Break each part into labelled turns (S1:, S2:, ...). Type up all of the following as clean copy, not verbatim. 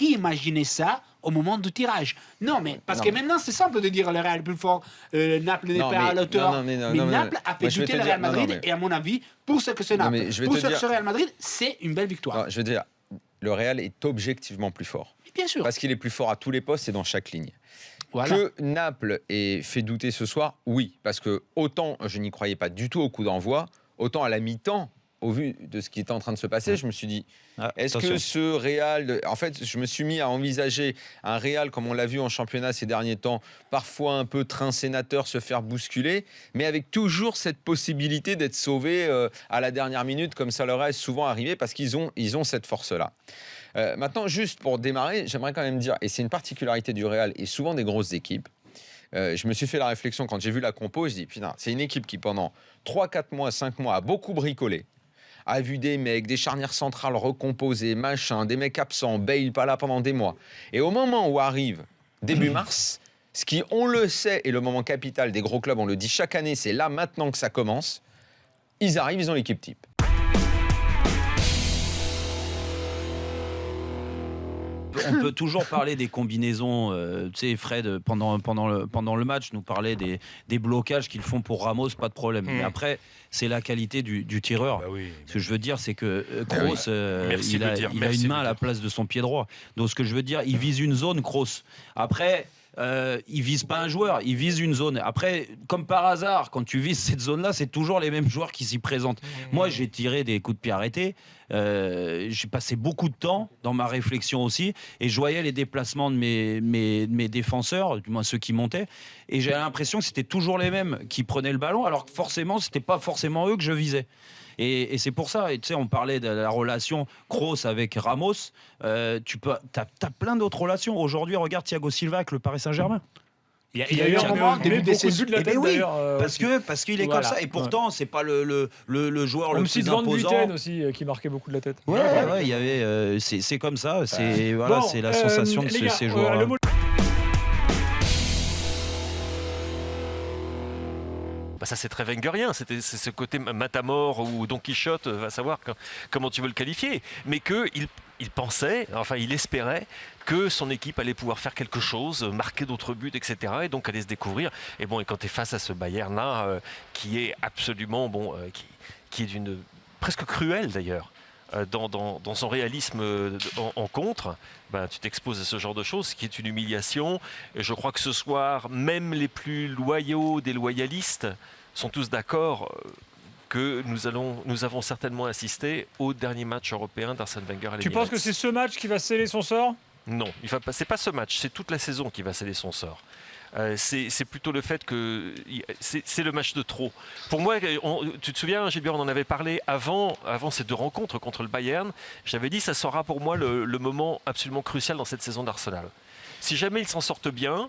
S1: qui imaginait ça au moment du tirage? Non, mais parce que maintenant, c'est simple de dire le Real est plus fort, Naples n'est pas à la hauteur. Mais Naples a fait douter le Real Madrid, et à mon avis, pour ce que c'est Naples, pour ce que c'est Real Madrid, c'est une belle victoire.
S2: Je veux dire, le Real est objectivement plus fort.
S1: Bien sûr.
S2: Parce qu'il est plus fort à tous les postes et dans chaque ligne.
S1: Voilà.
S2: Que Naples ait fait douter ce soir, oui. Parce que autant je n'y croyais pas du tout au coup d'envoi, autant à la mi-temps, au vu de ce qui était en train de se passer, je me suis dit, est-ce que ce Real... En fait, je me suis mis à envisager un Real, comme on l'a vu en championnat ces derniers temps, parfois un peu train sénateur, se faire bousculer, mais avec toujours cette possibilité d'être sauvé à la dernière minute, comme ça leur est souvent arrivé, parce qu'ils ont cette force-là. Maintenant, juste pour démarrer, j'aimerais quand même dire, et c'est une particularité du Real et souvent des grosses équipes, je me suis fait la réflexion quand j'ai vu la compo, je dis, putain, c'est une équipe qui pendant 3, 4 mois, 5 mois a beaucoup bricolé, a vu des mecs, des charnières centrales recomposées, machin, des mecs absents, Bale pas là pendant des mois. Et au moment où arrive début mars, ce qui, on le sait, est le moment capital des gros clubs, on le dit chaque année, c'est là maintenant que ça commence, ils arrivent, ils ont l'équipe type.
S3: On peut toujours parler des combinaisons. Tu sais, Fred, pendant le match, nous parlait des blocages qu'ils font pour Ramos, pas de problème. Mais après, c'est la qualité du tireur.
S4: Bah oui.
S3: Ce que je veux dire, c'est que Kroos, il a une main à la place de son pied droit. Donc, ce que je veux dire, il vise une zone, Kroos. Après... il vise pas un joueur, il vise une zone. Après, comme par hasard, quand tu vises cette zone-là, c'est toujours les mêmes joueurs qui s'y présentent. Moi, j'ai tiré des coups de pied arrêtés. J'ai passé beaucoup de temps dans ma réflexion aussi, et je voyais les déplacements de mes défenseurs, du moins ceux qui montaient, et j'ai l'impression que c'était toujours les mêmes qui prenaient le ballon, alors que forcément, c'était pas forcément eux que je visais. Et c'est pour ça, tu sais, on parlait de la relation Kroos avec Ramos. T'as plein d'autres relations. Aujourd'hui, regarde Thiago Silva avec le Paris Saint-Germain.
S1: Il y a eu un moment, début de saison.
S4: de la tête,
S3: Oui,
S4: d'ailleurs,
S3: parce qu'il est comme ça. Et pourtant, c'est pas le joueur le plus
S4: Van
S3: imposant.
S4: Buten aussi, qui marquait beaucoup de la tête.
S3: Ouais, il y avait. C'est comme ça. C'est voilà, c'est la sensation de ces joueurs.
S5: Bah ça, c'est très wengerien. C'est ce côté Matamor ou Don Quichotte, va savoir comment tu veux le qualifier. Mais qu'il pensait, enfin il espérait que son équipe allait pouvoir faire quelque chose, marquer d'autres buts, etc. Et donc allait se découvrir. Et bon, et quand tu es face à ce Bayern-là, qui est absolument, qui est d'une presque cruel d'ailleurs, dans son réalisme en contre, ben, tu t'exposes à ce genre de choses, ce qui est une humiliation. Et je crois que ce soir, même les plus loyaux des loyalistes sont tous d'accord que nous avons certainement assisté au dernier match européen d'Arsène Wenger à l'Emirates.
S4: Tu penses que c'est ce match qui va sceller son sort ?
S5: Non, c'est pas ce match, c'est toute la saison qui va sceller son sort. C'est plutôt le fait que c'est le match de trop. Pour moi, tu te souviens, Gilbert, on en avait parlé avant ces deux rencontres contre le Bayern. J'avais dit que ça sera pour moi le moment absolument crucial dans cette saison d'Arsenal. Si jamais ils s'en sortent bien,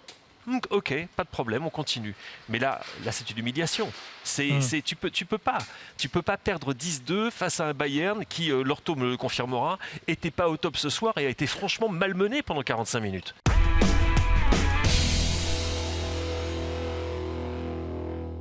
S5: ok, pas de problème, on continue. Mais là c'est une humiliation. Tu peux pas perdre 10-2 face à un Bayern qui, Lorto me le confirmera, était pas au top ce soir et a été franchement malmené pendant 45 minutes.